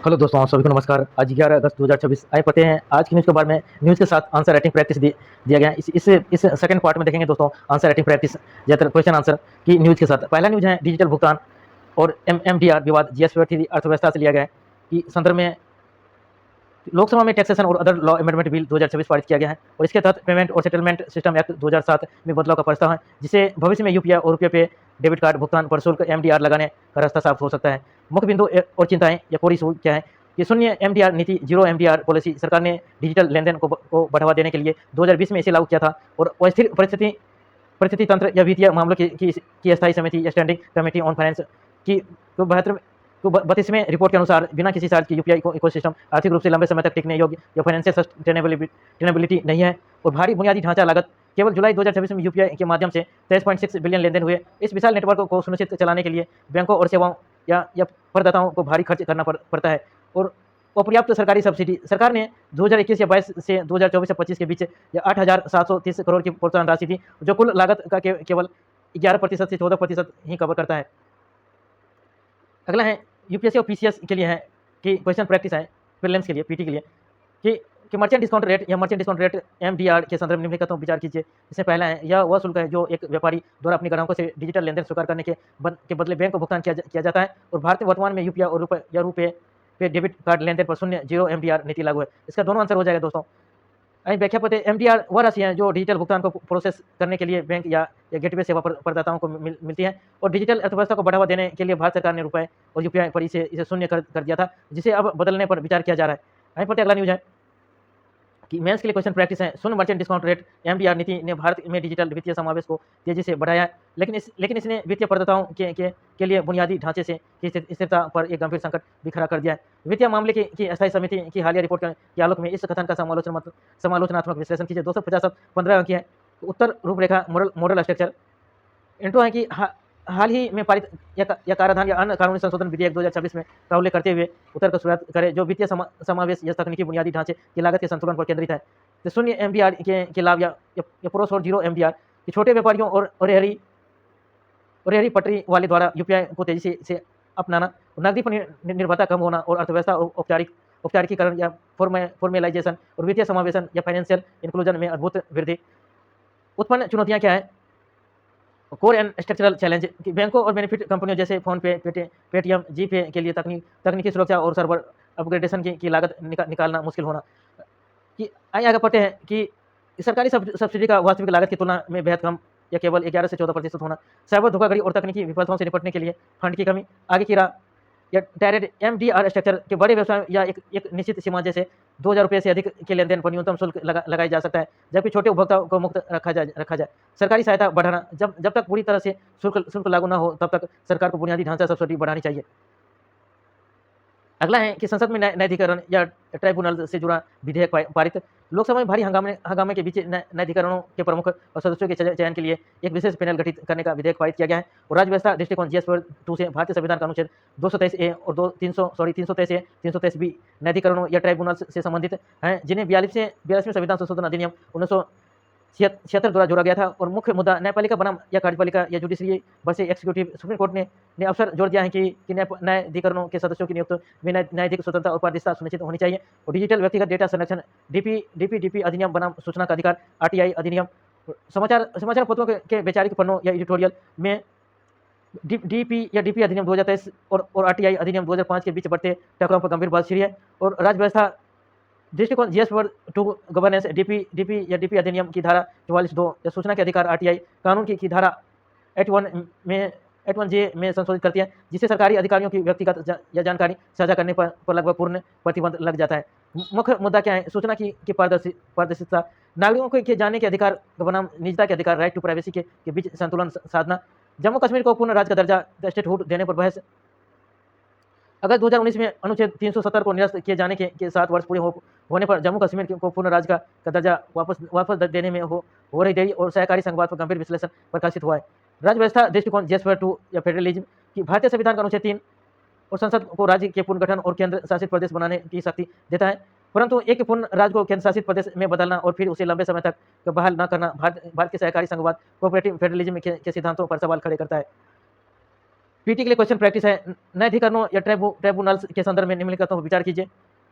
Hello दोस्तों, आप सभी को नमस्कार। आज 11 अगस्त 2026 आए पते हैं। आज की न्यूज़ के बारे में न्यूज़ के साथ आंसर राइटिंग प्रैक्टिस दिया गया है। इस सेकंड पार्ट में देखेंगे दोस्तों आंसर राइटिंग प्रैक्टिस, ज़्यादातर क्वेश्चन आंसर की न्यूज़ के साथ। पहला न्यूज़ है डिजिटल भुगतान और एमएमडीआर विवाद जीएसटी अर्थव्यवस्था से लिया गया है कि संदर्भ में लोकसभा में टैक्सेशन और अदर लॉ अमेंडमेंट बिल 2026 पारित किया गया है और इसके तहत पेमेंट और सेटलमेंट सिस्टम एक्ट 2007 में बदलाव का प्रस्ताव है, जिससे भविष्य में यूपीआई और रुपये पे डेबिट कार्ड भुगतान पर शुल्क एमडीआर लगाने का रास्ता साफ हो सकता है। मुख्य बिंदु और चिंताएं या कोरी इशू क्या है कि शून्य एमडीआर नीति, जीरो एमडीआर पॉलिसी। सरकार ने डिजिटल लेनदेन को बढ़ावा देने के लिए 2020 में इसे लागू किया था और अस्थिर परिस्थिति तंत्र या वित्तीय मामलों की अस्थायी समिति या स्टैंडिंग कमेटी ऑन फाइनेंस की तो 32वें रिपोर्ट के अनुसार बिना किसी चार्ज की यूपीआई इकोसिस्टम आर्थिक रूप से लंबे समय तक टिकने योग्य या फाइनेंशियल सस्टेनेबिलिटी नहीं है और भारी बुनियादी ढांचा लागत। केवल जुलाई 2026 में यूपीआई के माध्यम से 23.6 बिलियन लेनदेन हुए। इस विशाल नेटवर्क को सुनिश्चित चलाने के लिए बैंकों और सेवाओं या प्रदाताओं को भारी खर्च करना पड़ता है और अपर्याप्त सरकारी सब्सिडी। सरकार ने 2021 या 22 से 2024 या 25 के बीच या 8,730 करोड़ की प्रोत्साहन राशि थी, जो कुल लागत का केवल 11% से 14% ही कवर करता है। अगला है यूपीएससी और पीसीएस के लिए है कि क्वेश्चन प्रैक्टिस है, प्रीलिम्स के लिए, पीटी के लिए कि मर्चेंट डिस्काउंट रेट या मर्चेंट डिस्काउंट रेट एमडीआर के संदर्भ में निम्नलिखित विचार कीजिए। इससे पहला है, यह वह शुल्क है जो एक व्यापारी द्वारा अपने ग्राहकों से डिजिटल लेनदेन स्वीकार करने के बदले बैंक को भुगतान किया जाता है और भारत में वर्तमान में यूपीआई और रुपये पे डेबिट कार्ड लेनदेन पर शून्य जीरो एमडीआर नीति लागू है। इसका दोनों आंसर हो जाएगा दोस्तों। व्याख्या पते एमडीआर वह राशि है जो डिजिटल भुगतान को प्रोसेस करने के लिए बैंक या गेटवे सेवा प्रदाताओं को मिलती है और डिजिटल अर्थव्यवस्था को बढ़ावा देने के लिए भारत सरकार ने रुपए और यूपीआई पर इसे शून्य कर दिया था, जिसे अब बदलने पर विचार किया जा रहा है। पते अगला न्यूज है कि मेंस के लिए क्वेश्चन प्रैक्टिस है। शून्य मर्चेंट डिस्काउंट रेट एमडीआर नीति ने भारत में डिजिटल वित्तीय समावेश को तेजी से बढ़ाया है, लेकिन इसने वित्तीय प्रदाताओं के लिए बुनियादी ढांचे से की स्थिरता पर एक गंभीर संकट भी खड़ा कर दिया है। वित्तीय मामले की अस्थायी समिति की हालिया रिपोर्ट के आलोक में इस कथन का समालोचनात्मक विश्लेषण कीजिए। 250 15 अंक है। उत्तर रूपरेखा मॉडल स्ट्रक्चर इंट्रो है कि हाल ही में पारित या कराधान या अन्य कानूनी संशोधन विधेयक 2026 में का उल्लेख करते हुए उत्तर का शुरुआत करें, जो वित्तीय समावेश या तकनीकी बुनियादी ढांचे की लागत के संतुलन पर केंद्रित है। तो शून्य एमडीआर के लाभ या प्रोस और जीरो एमडीआर की छोटे व्यापारियों और रेहड़ी पटरी वाले द्वारा यूपीआई को तेजी से अपनाना, नकदी पर निर्भरता कम होना और अर्थव्यवस्था औपचारिकीकरण या फॉर्मेलाइजेशन और वित्तीय समावेशन या फाइनेंशियल इंक्लूजन में अद्भुत वृद्धि। उत्पन्न चुनौतियां क्या है? कोर एंड स्ट्रक्चरल चैलेंज कि बैंकों और बेनिफिट कंपनियों जैसे फोन पे, पेटीएम, जीपे के लिए तकनीकी सुरक्षा और सर्वर अपग्रेडेशन की लागत निकालना मुश्किल होना। कि आगे पढ़ते हैं कि सरकारी सब्सिडी का वास्तविक लागत की तुलना में बेहद कम या केवल 11 से 14% होना। साइबर धोखाधड़ी और तकनीकी विफलताओं से निपटने के लिए फंड की कमी। आगे की राह या डायरेक्ट एमडीआर स्ट्रक्चर के बड़े व्यवसाय या एक निश्चित सीमा जैसे 2,000 रुपये से अधिक के लेनदेन पर न्यूनतम शुल्क लगाया जा सकता है, जबकि छोटे उपभोक्ताओं को मुक्त रखा जाए। सरकारी सहायता बढ़ाना, जब तक पूरी तरह से शुल्क लागू न हो तब तक सरकार को बुनियादी ढांचा सब्सिडी बढ़ानी चाहिए। अगला है कि संसद में न्यायाधिकरण या ट्राइब्यूनल से जुड़ा विधेयक पारित। लोकसभा में भारी हंगामे के बीच न्यायाधिकरणों के प्रमुख और सदस्यों के चयन के लिए एक विशेष पैनल गठित करने का विधेयक पारित किया गया है और राज्य व्यवस्था दृष्टिकोण GS2 से भारतीय संविधान का अनुच्छेद 223A और 323A 323B न्यायाधिकरणों या ट्राइब्यूनल से संबंधित हैं, जिन्हें 42वें संविधान संशोधन अधिनियम 1976 द्वारा जोड़ा गया था। और मुख्य मुद्दा न्यायपालिका बनाम या कार्यपालिका या judiciary versus executive. Supreme court ने अवसर जोड़ दिया है कि न्यायाधिकरणों के सदस्यों की नियुक्ति में न्यायाधिक स्वतंत्रता और पारदर्शिता सुनिश्चित होनी चाहिए और डिजिटल व्यक्तिगत डेटा संरक्षण डीपी अधिनियम बनाम सूचना का अधिकार RTI अधिनियम। समाचार पत्रों के वैचारिक पन्नों या एडिटोरियल में डीपी अधिनियम 2023 और RTI अधिनियम 2005 के बीच बढ़ते टकराव पर गंभीर बात छिड़ी है और राज्य व्यवस्था दृष्टिकोण GS2 गवर्नेंस डीपी अधिनियम की धारा 44(2) या सूचना के अधिकार RTI कानून की धारा 81J में संशोधित करती है, जिससे सरकारी अधिकारियों की व्यक्तिगत या जानकारी साझा करने पर लगभग पूर्ण प्रतिबंध लग जाता है। मुख्य मुद्दा क्या है? सूचना की पारदर्शिता, नागरिकों के जानने के अधिकार बनाम निजता के अधिकार, राइट टू प्राइवेसी के बीच संतुलन साधना। जम्मू कश्मीर को पूर्ण राज्य का दर्जा, स्टेटहुड देने पर बहस। अगस्त 2019 में अनुच्छेद 370 को निरस्त किए जाने के 7 वर्ष पूरे होने पर जम्मू कश्मीर को पूर्ण राज्य का दर्जा वापस देने में हो रही देरी और सहकारी संघवाद पर गंभीर विश्लेषण प्रकाशित हुआ है। राज्य व्यवस्था दृष्टिकोण GS2 या फेडरलिज्म की भारतीय संविधान का अनुच्छेद 3 और संसद को राज्य के पुनर्गठन और केंद्र शासित प्रदेश बनाने की शक्ति देता है, परंतु एक पूर्ण राज्य को केंद्र शासित प्रदेश में बदलना और फिर उसे लंबे समय तक बहाल न करना भारत के सहकारी संघवाद कोऑपरेटिव फेडरलिज्म के सिद्धांतों पर सवाल खड़े करता है। पीटी के लिए क्वेश्चन प्रैक्टिस है, न्यायाधिकरणों या ट्राइब्यूनल्स के संदर्भ में निम्नलिखितों पर विचार कीजिए।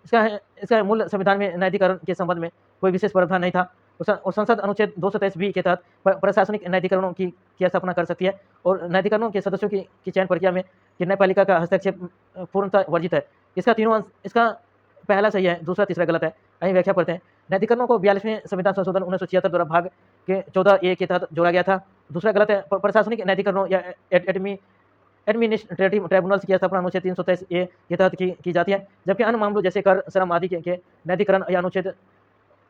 इसका मूल संविधान में न्यायाधिकरण के संबंध में कोई विशेष प्रावधान नहीं था और संसद अनुच्छेद 223 बी के तहत प्रशासनिक न्यायाधिकरणों की स्थापना कर सकती है और न्यायाधिकरणों के सदस्यों की चयन प्रक्रिया में न्यायपालिका का हस्तक्षेप पूर्णतः वर्जित है। इसका तीनों अंश, इसका पहला सही है, दूसरा तीसरा गलत है। आइए व्याख्या पढ़ते हैं। न्यायाधिकरणों को 42वें संविधान संशोधन 1976 द्वारा भाग के 14A के तहत जोड़ा गया था। दूसरा गलत है। प्रशासनिक न्यायाधिकरणों या एडमिनिस्ट्रेटिव ट्राइब्यूनल्स की स्थापना अनुच्छेद 323A के तहत की जाती है, जबकि अन्य मामलों जैसे कर, श्रम आदि के न्यायाधिकरण या अनुच्छेद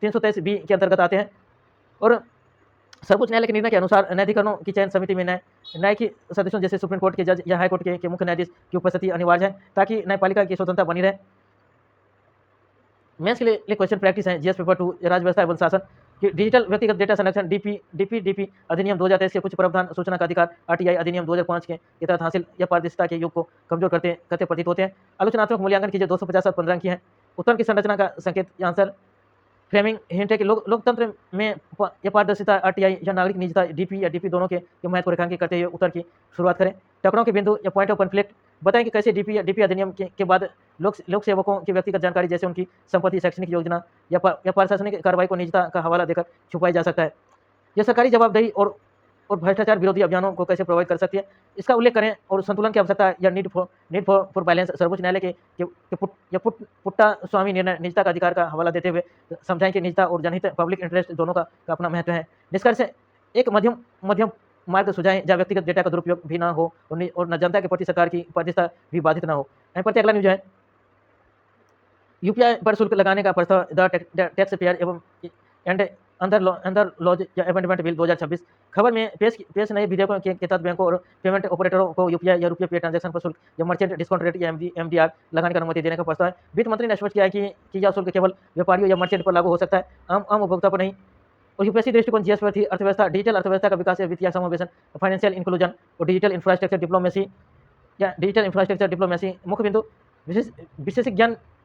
323B के अंतर्गत आते हैं। और सर्वोच्च न्यायालय के निर्णय के अनुसार न्यायाधिकरणों की चयन समिति में न्याय के सदस्यों जैसे सुप्रीम कोर्ट के जज या हाई कोर्ट के मुख्य न्यायाधीश की उपस्थिति अनिवार्य है ताकि न्यायपालिका की स्वतंत्रता बनी रहे। मेंस के लिए क्वेश्चन प्रैक्टिस है, जीएस पेपर 2 राज्य व्यवस्था एवं शासन कि डिजिटल व्यक्तिगत डेटा संरक्षण डीपीडीपी अधिनियम 2023 के कुछ प्रावधान सूचना का अधिकार आरटीआई अधिनियम 2005 के तहत हासिल या पारदर्शिता के योग को कमजोर करते प्रतीत होते हैं। आलोचनात्मक मूल्यांकन कीजिए, 250 और 15 अंक की है। उत्तर की संरचना का संकेत आंसर फ्रेमिंग हिंट है कि लोकतंत्र में यह पारदर्शिता आरटीआई या नागरिक निजता डीपी या डीपी दोनों के महत्व को रेखांकित करते हुए उत्तर की शुरुआत करें। टकराव के बिंदु या पॉइंट ऑफ कॉन्फ्लिक्ट बताएं कि कैसे डीपी अधिनियम के बाद लोक सेवकों की व्यक्तिगत जानकारी जैसे उनकी संपत्ति, शैक्षणिक योजना या प्रशासनिक कार्रवाई को निजता का हवाला देकर छुपाई जा सकता है। यह सरकारी जवाबदेही और भ्रष्टाचार विरोधी अभियानों को कैसे प्रभावित कर सकती है, इसका उल्लेख करें। और संतुलन की आवश्यकता या नीड फॉर बैलेंस सर्वोच्च न्यायालय के पुट्टा स्वामी निर्णय निजता का अधिकार का हवाला देते हुए समझाएं कि निजता और जनहित पब्लिक इंटरेस्ट दोनों का अपना महत्व है। निष्कर्ष एक मध्यम मार्ग सुझाएं जहाँ व्यक्तिगत डेटा का दुरुपयोग भी ना हो और न जनता के प्रति सरकार की पारदर्शिता भी बाधित ना हो। अगला न्यूज है, यूपीआई पर शुल्क लगाने का प्रस्ताव द टैक्स पेयर एंड अंदर लॉज या अमेंडमेंट बिल 2026। खबर में पेश नए विधेयकों के तहत बैंकों और पेमेंट ऑपरेटरों को यूपीआई या रुपये पे ट्रांजैक्शन पर शुल्क या मर्चेंट डिस्काउंट रेट या एमडीआर लगाने की अनुमति देने का प्रस्ताव है। वित्त मंत्री ने स्पष्ट किया है कि यह शुल्क केवल व्यापारियों या मर्चेंट पर लागू हो सकता है, आम उपभोक्ता पर नहीं। और यूपीएससी दृष्टिकोण जीएस पर थी अर्थव्यवस्था, डिजिटल अर्थव्यवस्था का विकास, वित्तीय समावेशन, फाइनेंशियल इंक्लूजन और डिजिटल इंफ्रास्ट्रक्चर डिप्लोमेसी मुख्य बिंदु।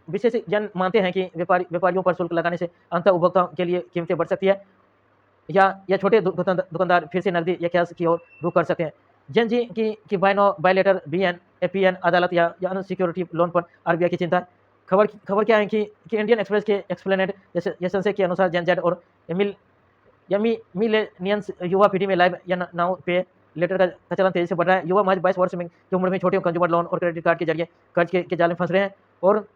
विशेषज्ञ मानते हैं कि व्यापारियों पर शुल्क लगाने से अंत उपभोक्ताओं के लिए कीमतें बढ़ सकती है या छोटे दुकानदार फिर से नकदी या कैश की ओर रुख कर सकते हैं। जैन जी की बाय लेटर बीएन एपीएन अदालत या अनसिक्योरिटी लोन पर आरबीआई की चिंता। खबर क्या है कि इंडियन एक्सप्रेस के एक्सप्लेनेड यशंसे के अनुसार जेन जेड और मिलेनियंस युवा पीढ़ी में लाइव या नाउ पे लेटर का चलन तेजी से बढ़ रहा है। युवा महज 22 वर्ष की उम्र में छोटे कंज्यूमर लोन और क्रेडिट कार्ड के जरिए कर्ज के जाल में फंस रहे हैं। और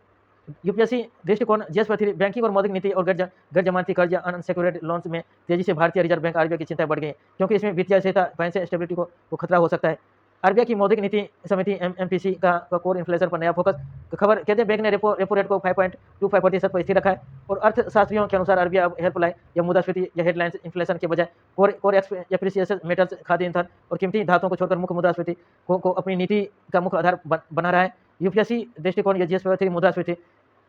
यूपीएससी दृष्टिकोण जीएस पर बैंकिंग और मौद्रिक नीति और गैर जमानती कर्ज या अनसिक्योर्ड लोन्स में तेजी से भारतीय रिजर्व बैंक आरबीआई की चिंताएं बढ़ गई क्योंकि इसमें वित्तीय स्थिरता, फाइनेंशियल स्टेबिलिटी को खतरा हो सकता है। आरबीआई की मौद्रिक नीति समिति एमपीसी का कोर इन्फ्लेशन पर नया फोकस। खबर कहते हैं बैंक ने रेपो रेट को 5.25% पर स्थिर रखा है और अर्थशास्त्रियों के अनुसार आरबीआई अब हेल्पलाइन या मुद्रास्फीति या हेडलाइन इन्फ्लेशन के बजाय कोर एप्रिसिएशन मेटल्स, खाद्य ईंधन और कीमती धातुओं को छोड़कर मुख्य मुद्रास्फीति को अपनी नीति का मुख्य आधार बना रहा है। यूपीएससी दृष्टिकोण या जीएस मुद्रास्फीति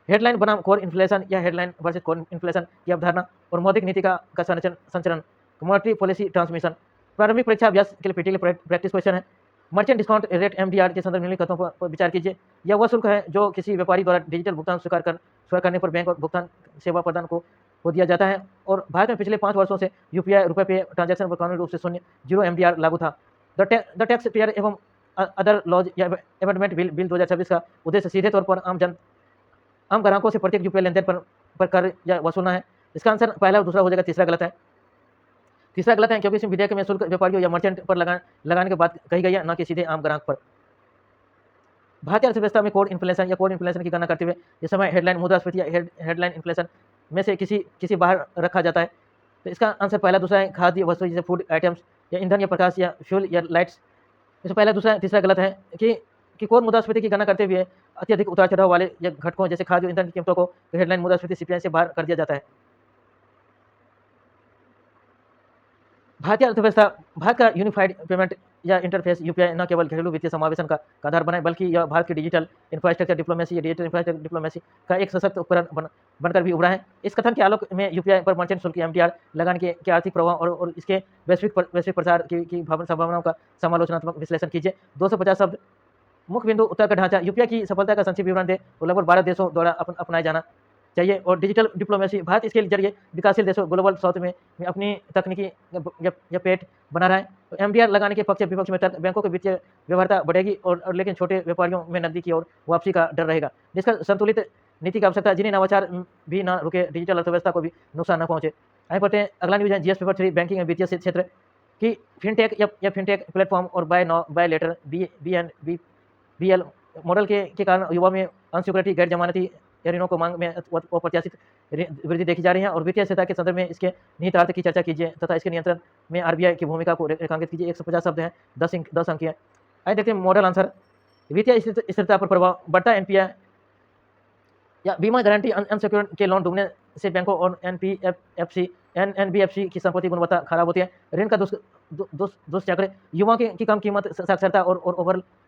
हेडलाइन बनाम कोर इन्फ्लेशन या हेडलाइन वर्सेस कोर इन्फ्लेशन की अवधारणा और मौद्रिक नीति का संचरण, मॉनेटरी पॉलिसी ट्रांसमिशन। प्रारंभिक परीक्षा अभ्यास के लिए पीटी के प्रैक्टिस क्वेश्चन है। मर्चेंट डिस्काउंट रेट एमडीआर के संदर्भ में निम्नलिखितों पर विचार कीजिए। यह वह शुल्क है जो किसी व्यापारी द्वारा डिजिटल भुगतान स्वीकार करने पर बैंक और भुगतान सेवा प्रदान को दिया जाता है। और भारत में पिछले 5 वर्षों से यूपीआई रुपये पे ट्रांजैक्शन पर कानूनी रूप से जीरो एमडीआर लागू था। द टैक्स पेयर एवं अदर लॉज या अमेंडमेंट बिल 2026 का उद्देश्य सीधे तौर पर आम ग्राहकों से प्रत्येक यूपीआई लेनदेन पर कर या वसूलना है। इसका आंसर पहला और दूसरा हो जाएगा, तीसरा गलत है। तीसरा गलत है क्योंकि इस विधेयक में शुल्क व्यापारियों या मर्चेंट पर लगाने की बात कही गई है, न कि सीधे आम ग्राहक पर। भारतीय अर्थव्यवस्था में कोर इन्फ्लेशन की गणना करते हुए इस समय हेडलाइन मुद्रास्फीति या हेडलाइन इन्फ्लेशन में से किसी बाहर रखा जाता है। तो इसका आंसर पहला दूसरा है। खाद्य वस्तु जैसे फूड आइटम्स या ईंधन या प्रकाश या फ्यूल या लाइट्स, इसमें पहला दूसरा तीसरा गलत है कि कोर मुद्रास्फीति की गणना करते हुए अत्यधिक उतार चढ़ाव वाले या घटकों जैसे खाद्य ईंधन की कीमतों को हेडलाइन मुद्रास्फीति सीपीआई से बाहर कर दिया जाता है। भारत का यूनिफाइड पेमेंट या इंटरफेस यूपीआई न केवल घरेलू वित्तीय समावेशन का आधार बनाए बल्कि यह भारत की डिजिटल इंफ्रास्ट्रक्चर डिप्लोमेसी का एक सशक्त उपकरण बनकर भी उभरा है। इस कथन के आलोक में यूपीआई पर मर्चेंट शुल्क एमडीआर लगाने के आर्थिक प्रभाव और इसके वैश्विक प्रसार की संभावनाओं का समालोचनात्मक विश्लेषण कीजिए। 250 शब्द। मुख्य बिंदु उत्तर का ढांचा यूपीआई की सफलता का संक्षिप्त विवरण दे और लगभग 12 देशों द्वारा अपनाए जाना चाहिए। और डिजिटल डिप्लोमेसी, भारत इसके जरिए विकासशील देशों ग्लोबल साउथ में अपनी तकनीकी या पेट बना रहा है। तो एमडीआर लगाने के पक्ष विपक्ष में तर्क, बैंकों की वित्तीय व्यवहार्यता बढ़ेगी और लेकिन छोटे व्यापारियों में नकदी की ओर वापसी का डर रहेगा, जिसका संतुलित नीति की आवश्यकता है, जिन्हें नवाचार भी ना रुके, डिजिटल अर्थव्यवस्था को भी नुकसान न पहुंचे। आगे बढ़ते हैं, अगला न्यूज है जीएस पेपर 3 बैंकिंग एंड वित्तीय क्षेत्र की फिनटेक या फिनटेक प्लेटफॉर्म और buy now buy later BL model के कारण युवा में अनसिक्योरिटी, गैर जमानती ऋणों को मांग में अप्रत्याशित वृद्धि देखी जा रही है। और वित्तीय स्थिरता के संदर्भ में इसके निहितार्थ की चर्चा कीजिए तथा इसके नियंत्रण में आरबीआई की भूमिका को रेखांकित कीजिए। 150 शब्द हैं, 10 अंक है। आइए देखते हैं मॉडल आंसर। वित्तीय स्थिरता पर प्रभाव, बढ़ता एनपीए या बीमा गारंटी अनसिक्योर्ड के लोन डूबने से बैंकों और एनबीएफसी की संपत्ति गुणवत्ता खराब होती है। ऋण का दुष्चक्र, युवाओं की कम कीमत, साक्षरता और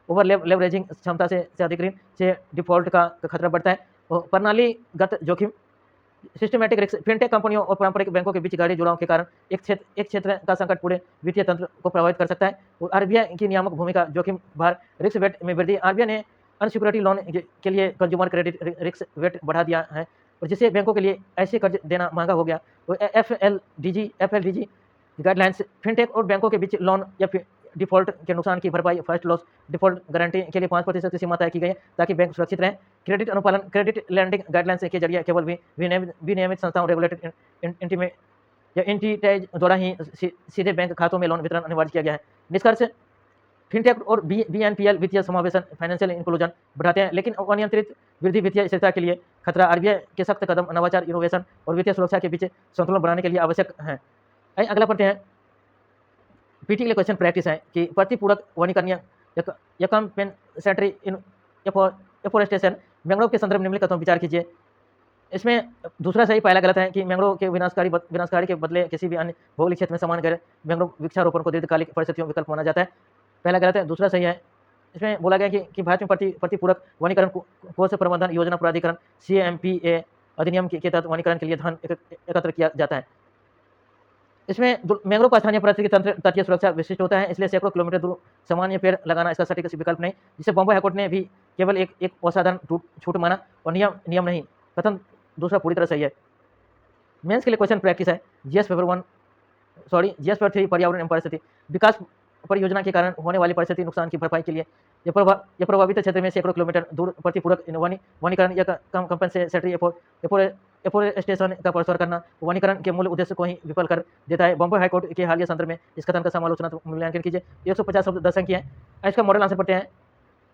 ओवर लेवरेजिंग क्षमता से अधिक ऋण से डिफॉल्ट का खतरा बढ़ता है। और प्रणालीगत जोखिम, सिस्टमैटिक रिस्क, फिनटेक कंपनियों और पारंपरिक बैंकों के बीच गाढ़े जुड़ाव के कारण एक क्षेत्र का संकट पूरे वित्तीय तंत्र को प्रभावित कर सकता है। और आरबीआई की नियामक भूमिका, जोखिम भार, रिस्क वेट में वृद्धि, आरबीआई ने अनसिक्योरिटी लोन के लिए कंज्यूमर क्रेडिट रिस्क वेट बढ़ा दिया है और जिससे बैंकों के लिए ऐसे कर्ज देना महंगा हो गया। तो एफएलडीजी गाइडलाइंस, फिनटेक और बैंकों के बीच लोन या डिफॉल्ट के नुकसान की भरपाई, फर्स्ट लॉस डिफॉल्ट गारंटी के लिए 5% की सीमा तय की गई है ताकि बैंक सुरक्षित रहें। क्रेडिट अनुपालन, क्रेडिट लैंडिंग गाइडलाइंस के जरिए केवल विनियमित संस्थाओं, रेगुलेटेड इंटीमेट या एंटिटीज द्वारा ही सीधे बैंक खातों में लोन वितरण अनिवार्य किया गया है। निष्कर्ष, फिनटेक और बीएनपीएल वित्तीय समावेशन, फाइनेंशियल इंक्लूजन बढ़ाते हैं, लेकिन अनियंत्रित वृद्धि वित्तीय स्थिरता के लिए खतरा। आरबीआई के सख्त कदम नवाचार, इनोवेशन और वित्तीय सुरक्षा के बीच संतुलन बनाने के लिए आवश्यक है। अगला पढ़ते हैं, पीटी के लिए क्वेश्चन प्रैक्टिस है कि प्रतिपूरक वनीकरण या कंपेंसेटरी एफोरेस्टेशन मैंग्रोव के संदर्भ निम्नलिखित कथनों पर विचार कीजिए। इसमें दूसरा सही, पहला गलत है कि मैंग्रोव के विनाशकारी के बदले किसी भी अन्य भौगोलिक क्षेत्र में समान गैर मैंग्रोव वृक्षारोपण को दीर्घकालिक परिस्थितियों विकल्प माना जाता है। पहला गलत है, दूसरा सही है। इसमें बोला गया कि भारत में प्रतिपूरक वनीकरण कोष प्रबंधन योजना प्राधिकरण CMPA अधिनियम के तहत वनीकरण के लिए धन एकत्र किया जाता है। इसमें मैंग्रोव का स्थानीय पारिस्थितिकी तंत्र तटीय सुरक्षा विशिष्ट होता है, इसलिए सैकड़ों किलोमीटर दूर सामान्य पेड़ लगाना इसका सटीक विकल्प नहीं, जिसे बॉम्बे हाईकोर्ट ने भी केवल एक असाधारण छूट माना और नियम नहीं। कथन दूसरा पूरी तरह सही है। मेंस के लिए क्वेश्चन प्रैक्टिस है, जीएस पेपर 3 पर्यावरण एवं परिस्थिति विकास परियोजना के कारण होने वाली परिस्थिति नुकसान की भरपाई के लिए यह प्रभावित क्षेत्र में सैकड़ों किलोमीटर दूर प्रतिपूरक वनीकरण या कंपेंसेटरी एफोरेस्टेशन का प्रसार करना वनीकरण के मूल उद्देश्य को ही विफल कर देता है। बॉम्बे हाईकोर्ट के हालिया संदर्भ में इस कथन का समालोचनात्मक मूल्यांकन कीजिए। 150 शब्द 10 अंक है। इसका मॉडल आंसर पढ़ते हैं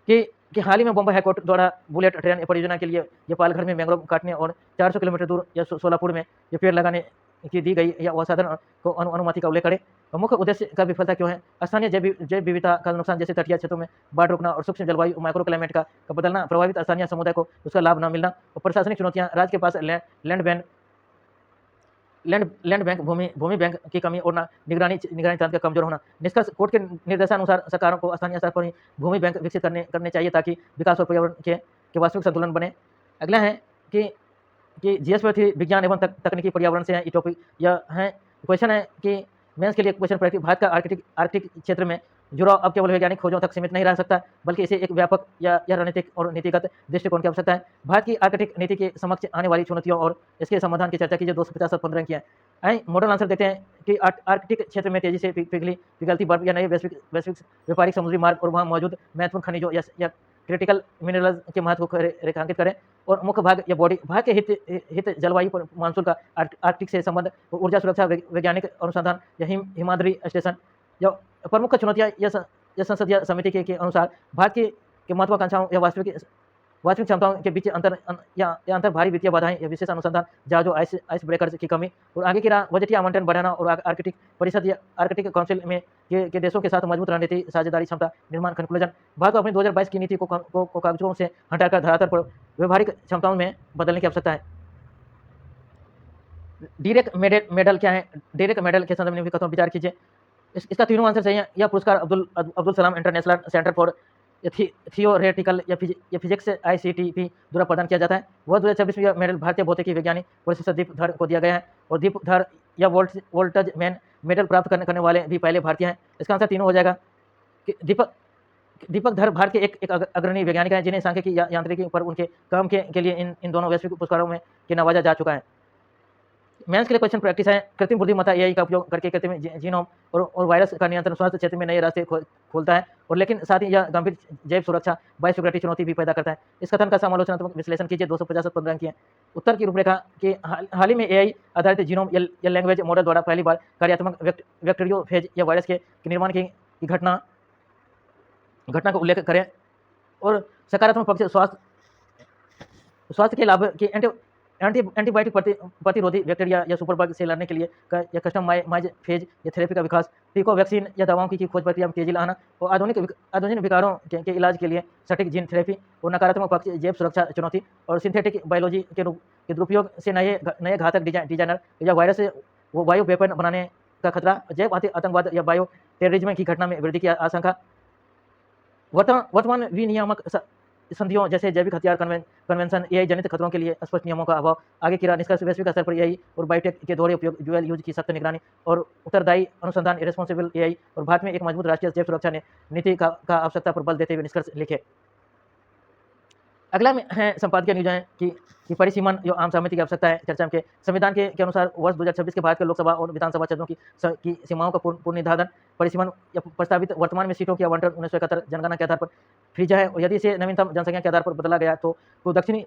कि हाल ही में बॉम्बे हाईकोर्ट द्वारा बुलेट ट्रेन परियोजना के लिए ये पालघर में मैंग्रोव काटने और 400 किलोमीटर दूर या सोलापुर में ये पेड़ लगाने की दी गई या असाधारण को अनुमति का उल्लेख करें। मुख्य उद्देश्य का विफलता क्यों है? स्थानीय जैव विविधता का नुकसान, जैसे तटीय क्षेत्रों में बाढ़ रोकना और सूक्ष्म जलवायु माइक्रो क्लाइमेट का बदलना, प्रभावित स्थानीय समुदाय को उसका लाभ न मिलना और प्रशासनिक चुनौतियां, राज्य के पास लैंड बैंक भूमि बैंक की कमी और निगरानी तंत्र का कमजोर होना। निष्कर्ष, कोर्ट के निर्देशानुसार सरकारों को स्थानीय स्तर पर ही भूमि बैंक विकसित करने चाहिए ताकि विकास और पर्यावरण के वास्तविक संतुलन बने। अगला है कि जीएस पर थी विज्ञान एवं तकनीकी पर्यावरण से है टॉपिक। यह है क्वेश्चन है कि मेंस के लिए क्वेश्चन प्रैक्टिस, भारत का आर्कटिक क्षेत्र में जुड़ाव अब केवल वैज्ञानिक खोजों तक सीमित नहीं रह सकता, बल्कि इसे एक व्यापक या रणनीतिक और नीतिगत दृष्टिकोण की आवश्यकता है। भारत की आर्कटिक नीति के समक्ष आने वाली चुनौतियों और इसके समाधान की चर्चा कीजिए। 250 और 15 किया है। मॉडल आंसर देते हैं कि आर्कटिक क्षेत्र में तेजी से पिघलती बर्फ या नए वैश्विक व्यापारिक समुद्री मार्ग और वहाँ मौजूद महत्वपूर्ण खनिजों या क्रिटिकल मिनरल्स के महत्व को रेखांकित करें। और मुख्य भाग या बॉडी भाग के हित जलवायु पर मानसून का आर्कटिक से संबंध, ऊर्जा सुरक्षा, वैज्ञानिक अनुसंधान या हिमाद्री स्टेशन या प्रमुख चुनौतियां या संसदीय समिति के अनुसार भारत की महत्वाकांक्षाओं या वास्तविक क्षमताओं के बीच अंतर भारी वित्तीय बाधाएं या विशेष अनुसंधान जहाजों, आइस ब्रेकर्स की कमी और आगे की राह, बजटीय आवंटन बढ़ाना और आर्कटिक परिषद या आर्कटिक काउंसिल में के देशों के साथ मजबूत रणनीति साझेदारी क्षमता निर्माण। कंक्लूजन, भारत को अपनी 2022 की नीति को कागजों से हटाकर धरातल पर व्यवहारिक क्षमताओं में बदलने की आवश्यकता है। डीरेक मेडल क्या है? डीरेक मेडल के संदर्भ में भी कथन विचार कीजिए। इसका तीनों आंसर सही है। यह पुरस्कार Abdul Kalam international centre for theoretical या फिजिक्स ICTP द्वारा प्रदान किया जाता है। वह 2026 में मेडल भारतीय भौतिकी वैज्ञानिक प्रोफेसर दीप धर को दिया गया है और दीप धर या वोल्टज मैन मेडल प्राप्त करने वाले भी पहले भारतीय हैं। इसका आंसर तीनों हो जाएगा कि दीपक धर भारत के एक अग्रणी वैज्ञानिक हैं जिन्हें सांख्यिकी यांत्रिकी पर उनके काम के लिए इन दोनों वैश्विक पुरस्कारों में के नवाजा जा चुका है। मेंस के लिए क्वेश्चन प्रैक्टिस है। कृत्रिम बुद्धिमत्ता एआई का उपयोग करके कृत्रिम जीनोम और वायरस का नियंत्रण स्वास्थ्य क्षेत्र में नए रास्ते खोलता है और लेकिन साथ ही यह गंभीर जैव सुरक्षा बायोसिक्योरिटी चुनौती भी पैदा करता है। इस कथन का समालोचनात्मक विश्लेषण कीजिए। 250 15 अंक हैं। उत्तर की रूपरेखा के हाल ही में एआई आधारित जीनोम या लैंग्वेज मॉडल द्वारा पहली बार कार्यात्मक वेक्टरियोफेज या वायरस के निर्माण की घटना का उल्लेख करें और सकारात्मक पक्ष स्वास्थ्य के लाभ की एंटीबायोटिक प्रतिरोधी बैक्टीरिया या सुपरबग से लड़ने के लिए या कस्टमाइज फेज या थेरेपी का विकास, टीको वैक्सीन या दवाओं की खोज प्रक्रिया में तेजी लाना और आधुनिक विकारों के इलाज के लिए सटीक जीन थेरेपी और नकारात्मक पक्ष जैव सुरक्षा चुनौती और सिंथेटिक बायोलॉजी के दुरुपयोग से नए घातक डिजाइनर या वायरस वो बायो वेपन बनाने का खतरा, जैव आतंकवाद या बायो टेररिज्म की घटना में वृद्धि की आशंका, वर्तमान विनियामक संधियों जैसे जैविक हथियार कन्वेंशन, एआई जनित खतरों के लिए स्पष्ट नियमों का अभाव, आगे की निष्कर्ष वैश्विक स्तर पर एआई और बायोटेक के दोहरे उपयोग, ड्यूअल यूज की सख्त निगरानी और उत्तरदायी अनुसंधान, रिस्पॉन्सिबल एआई और भारत में एक मजबूत राष्ट्रीय जैव सुरक्षा नीति का आवश्यकता पर बल देते हुए निष्कर्ष लिखे। अगला में है संपादकीय न्यूज है कि परिसीमन जो आम सहमति की आवश्यकता है। चर्चा के संविधान के अनुसार वर्ष 2026 के भारत के लोकसभा और विधानसभा क्षेत्रों की सीमाओं का पूर्ण निर्धारण, परिसीमन या प्रस्तावित वर्तमान में सीटों की आवंटन 1971 जनगणना के आधार पर फ्रीजा है और यदि इसे नवीनतम जनसंख्या के आधार पर बदला गया तो दक्षिणी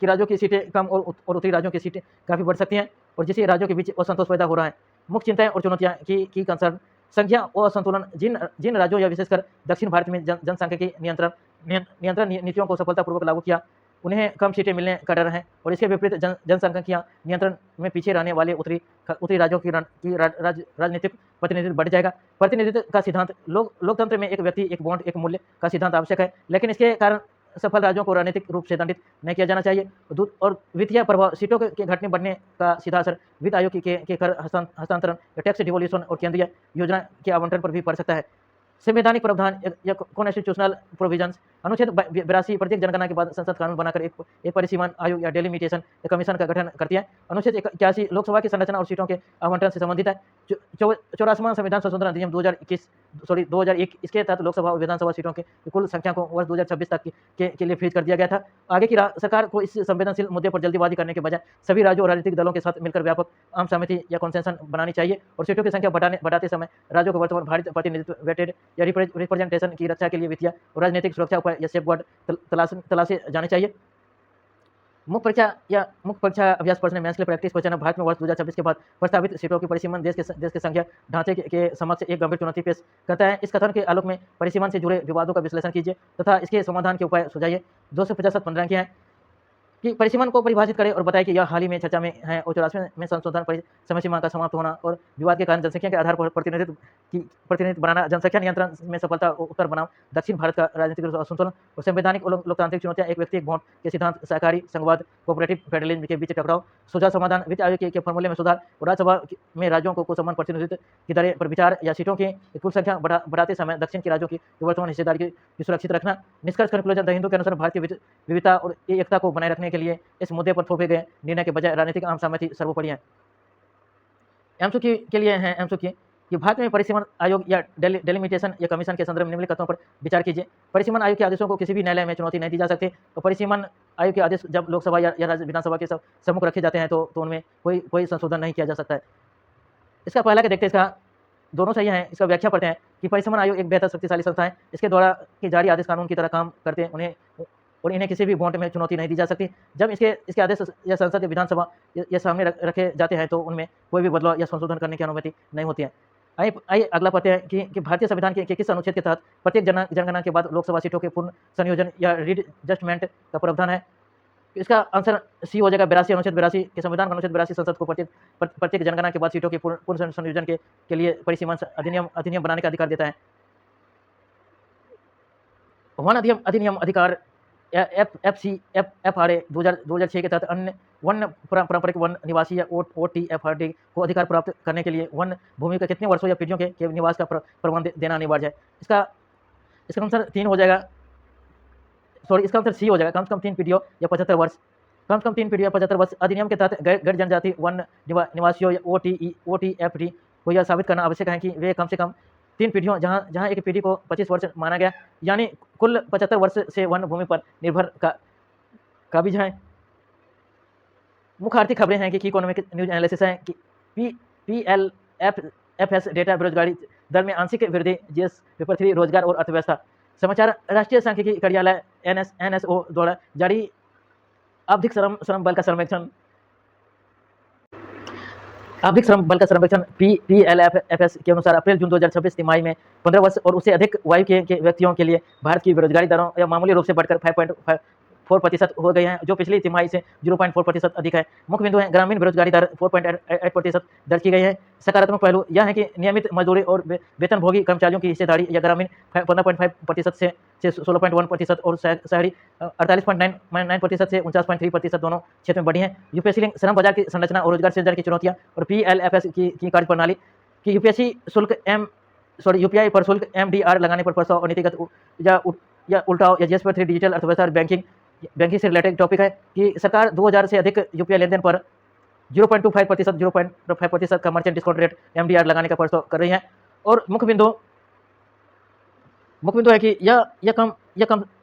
की राज्यों की सीटें कम और उत्तरी राज्यों की सीटें काफ़ी बढ़ सकती हैं और जिससे राज्यों के बीच असंतोष पैदा हो रहा है। मुख्य चिंताएं और चुनौतियां की कंसर्न, संख्या और असंतुलन, जिन राज्यों या विशेषकर दक्षिण भारत में जनसांख्यिकी नियंत्रण नीतियों को सफलतापूर्वक लागू किया उन्हें कम सीटें मिलने का डर है और इसके विपरीत जनसांख्यिकी नियंत्रण में पीछे रहने वाले उत्तरी राज्यों की राजनीतिक प्रतिनिधित्व बढ़ जाएगा। प्रतिनिधित्व का सिद्धांत, लोकतंत्र में एक व्यक्ति एक वोट एक मूल्य का सिद्धांत आवश्यक है, लेकिन इसके कारण सफल राज्यों को राजनीतिक रूप से दंडित नहीं किया जाना चाहिए। और वित्तीय प्रभाव, सीटों के घटने बढ़ने का सीधा असर वित्त आयोग के कर हस्तांतरण या टैक्स डिवोल्यूशन और केंद्रीय योजना के आवंटन पर भी पड़ सकता है। संवैधानिक प्रावधान या कॉन्स्टिट्यूशनल प्रोविजंस, अनुच्छेद 82 प्रत्येक जनगणना के बाद संसद कानून बनाकर एक परिसीमन आयोग या डेलिमिटेशन या कमीशन का गठन करती है। अनुच्छेद 81 लोकसभा की संरचना और सीटों के आवंटन से संबंधित है। 84वां संविधान संशोधन अधिनियम 2001 इसके तहत लोकसभा और विधानसभा सीटों की कुल संख्या को वर्ष 2026 तक के लिए फ्रीज कर दिया गया था। आगे की सरकार को इस संवेदनशील मुद्दे पर जल्दीबाजी करने के बजाय सभी राज्यों और राजनीतिक दलों के साथ मिलकर व्यापक आम सहमति या कॉन्सेंसन बनानी चाहिए और सीटों की संख्या बढ़ाते समय राज्यों को वर्तमान भारतीय प्रतिनिधित्व वेटेड या रिप्रेजेंटेशन की रक्षा के लिए वित्तीय और राजनीतिक सुरक्षा उपाय या सेफगार्ड तलाशे जाने चाहिए। मुख्य परीक्षा अभ्यास प्रश्न मेंस के लिए प्रैक्टिस क्वेश्चन। भारत में वर्ष 2026 के बाद प्रस्तावित सीटों की परिसीमन देश के संख्या ढांचे के समक्ष एक गंभीर चुनौती पेश करता है। इस कथन के आलोक में परिसीमन से जुड़े विवादों का विश्लेषण कीजिए तथा इसके समाधान के उपाय सुझाइए। 250 15 अंक हैं कि परिसीमन को परिभाषित करें और बताएं कि यह हाल ही में चर्चा में है और 84 में संशोधन समय सीमा का समाप्त होना और विवाद के कारण जनसंख्या के आधार पर प्रतिनिधित्व बनाना, जनसंख्या नियंत्रण में सफलता, उत्तर बनाम दक्षिण भारत का राजनीतिक असंतुलन और संवैधानिक लोकतांत्रिक चुनौतियां, एक व्यक्ति एक वोट के सिद्धांत, सहकारी संघवाद, कोऑपरेटिव फेडरलिज्म के बीच टकराव, सुझाव समाधान, वित्त आयोग के फॉर्मूले में सुधार और राज्यसभा में राज्यों को समान प्रतिनिधित्व की दरें पर विचार या सीटों की कुल संख्या बढ़ाते समय दक्षिण के राज्यों की वर्तमान हिस्सेदारी की सुरक्षित रखना। निष्कर्ष कंक्लूजन, द हिंदू के अनुसार भारतीय विविधता और एकता को बनाए रखने के लिए इस मुद्दे पर थोपे गए निर्णय के बजाय राजनीतिक आम सहमति सर्वोपरि है। एमसीक्यू के लिए है एमसीक्यू कि भारत में परिसीमन आयोग या डेलिमिटेशन या कमीशन के संदर्भ में निम्नलिखित तथ्यों पर विचार कीजिए। परिसीमन आयोग के आदेशों को किसी भी न्यायालय में चुनौती नहीं दी जा सकती और परिसीमन आयोग के आदेश जब लोकसभा या राज्य विधानसभा के सम्मुख रखे जाते हैं तो उनमें कोई संशोधन नहीं किया जा सकता है। इसका पहला क्या देखते हैं, इसका दोनों सही हैं। इसका व्याख्या पढ़ते हैं कि परिसीमन आयोग एक बेहतर शक्तिशाली संस्था है। इसके द्वारा के जारी आदेश कानून की तरह काम करते हैं और इन्हें किसी भी वोट में चुनौती नहीं दी जा सकती। जब इसके आदेश या संसद या विधानसभा या सामने रखे जाते हैं तो उनमें कोई भी बदलाव या संशोधन करने की अनुमति नहीं होती है। आइए अगला पढ़ते हैं कि भारतीय संविधान के किस अनुच्छेद के तहत प्रत्येक जनगणना के बाद लोकसभा सीटों के पूर्ण संयोजन या रीएडजस्टमेंट का प्रावधान है। इसका आंसर सी हो जाएगा। 82 अनुच्छेद 82 के संविधान का अनुच्छेद 82 संसद को प्रत्येक जनगणना के बाद सीटों के पूर्ण संयोजन के लिए परिसीमन अधिनियम बनाने का अधिकार देता है। वन अधिनियम अधिकार FRA 2006 के तहत अन्य वन पारंपरिक वन निवासी या OTFRD को अधिकार प्राप्त करने के लिए वन भूमि का कितने वर्षों या पीढ़ियों के निवास का प्रबंध देना अनिवार्य है। इसका आंसर 3 हो जाएगा। इसका आंसर सी हो जाएगा। कम से कम 3 पीढ़ियों या 75 वर्ष। कम से कम 3 पीढ़ियों या 75 वर्ष। अधिनियम के तहत गैर जनजाति वन निवासियों या OTFD को यह साबित करना आवश्यक है कि वे कम से कम 3 पीढ़ियों जहाँ एक पीढ़ी को 25 वर्ष माना गया, यानी कुल 75 वर्ष से वन भूमि पर निर्भर काबिज हैं। मुख्य आर्थिक खबरें हैं कि इकोनॉमिक न्यूज एनालिसिस है कि PLFS डेटा बेरोजगारी दर में आंशिक वृद्धि, जीएस पेपर 3 रोजगार और अर्थव्यवस्था समाचार। राष्ट्रीय सांख्यिकी कार्यालय NSO द्वारा जारी आवधिक श्रम बल का सर्वेक्षण PLFS के अनुसार अप्रैल जून 2026 तिमाही में 15 वर्ष और उससे अधिक आयु के व्यक्तियों के लिए भारत की बेरोजगारी दरों या मामूली रूप से बढ़कर 5.4% हो गई हैं, जो पिछली तिमाही से 0.4% अधिक है। मुख्य बिंदु हैं, ग्रामीण बेरोजगारी दर 4.8% दर्ज की गई है। सकारात्मक पहलू यह है कि नियमित मजदूरी और वेतनभोगी कर्मचारियों की हिस्सेदारी या ग्रामीण 15.5% से 16.1% और शहरी 48.9% से 49.3% दोनों क्षेत्र में बढ़ी है। यूपीएससी लिंक श्रम बाजार की संरचना और रोजगार सृजन की चुनौतियां और PLFS की कार्यप्रणाली की यूपीआई पर शुल्क MDR लगाने पर प्रस्ताव और नीतिगत या उल्टाओ या GS पर 3 डिजिटल अर्थव्यवस्था और बैंकिंग से रिलेटेड टॉपिक है कि सरकार 2000 से अधिक यूपीआई लेनदेन पर 0.25%, 0.5% का मर्चेंट डिस्काउंट रेट MDR लगाने का प्रस्ताव कर रही है। और मुख्य बिंदु है कि यह कम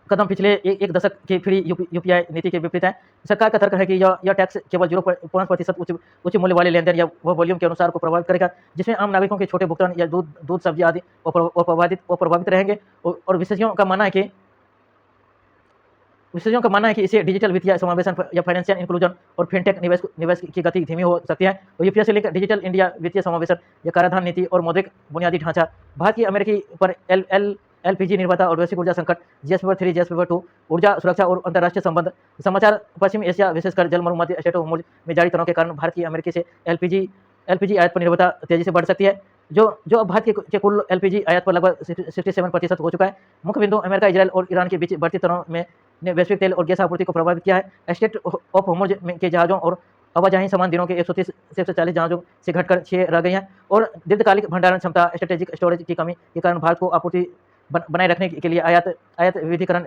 कदम पिछले एक दशक की फ्री यूपीआई नीति के विपरीत है। सरकार का तर्क है कि यह टैक्स केवल 0.5% उच्च मूल्य वाले लेनदेन या वह वॉल्यूम के अनुसार को प्रभावित करेगा, जिसमें आम नागरिकों के छोटे भुगतान या दूध सब्जी आदि प्रभावित रहेंगे। और विशेषज्ञों का मानना है कि इसे डिजिटल वित्तीय समावेशन या फाइनेंशियल इंक्लूजन और फिनटेक निवेश की गति धीमी हो सकती है। और यूपीएससी लिंक डिजिटल इंडिया वित्तीय समावेशन या कराधान नीति और मौद्रिक बुनियादी ढांचा, भारत की अमेरिकी पर LPG निर्माता और वैश्विक ऊर्जा संकट, GS पेपर 3, GS पेपर 2, ऊर्जा सुरक्षा और अंतर्राष्ट्रीय संबंध समाचार। पश्चिमी एशिया विशेषकर जल मरुमध्य स्टेट ऑफ होर्मुज में जारी तनाव के कारण भारत की अमेरिकी से LPG आयात पर निर्भरता तेजी से बढ़ सकती है, जो अब भारत के कुल LPG आयात पर लगभग 67% हो चुका है। मुख्य बिंदु अमेरिका, इजरायल और ईरान के बीच बढ़ती तनाव ने वैश्विक तेल और गैस आपूर्ति को प्रभावित किया है। स्टेट ऑफ होर्मुज के जहाज़ों और आवाजाही सामान दिनों के 130 से 140 जहाज़ों से घटकर 6 रह गई हैं। और दीर्घकालिक भंडारण क्षमता, स्ट्रेटेजिक स्टोरेज की कमी के कारण भारत को आपूर्ति बनाए रखने के लिए आयात विविधीकरण,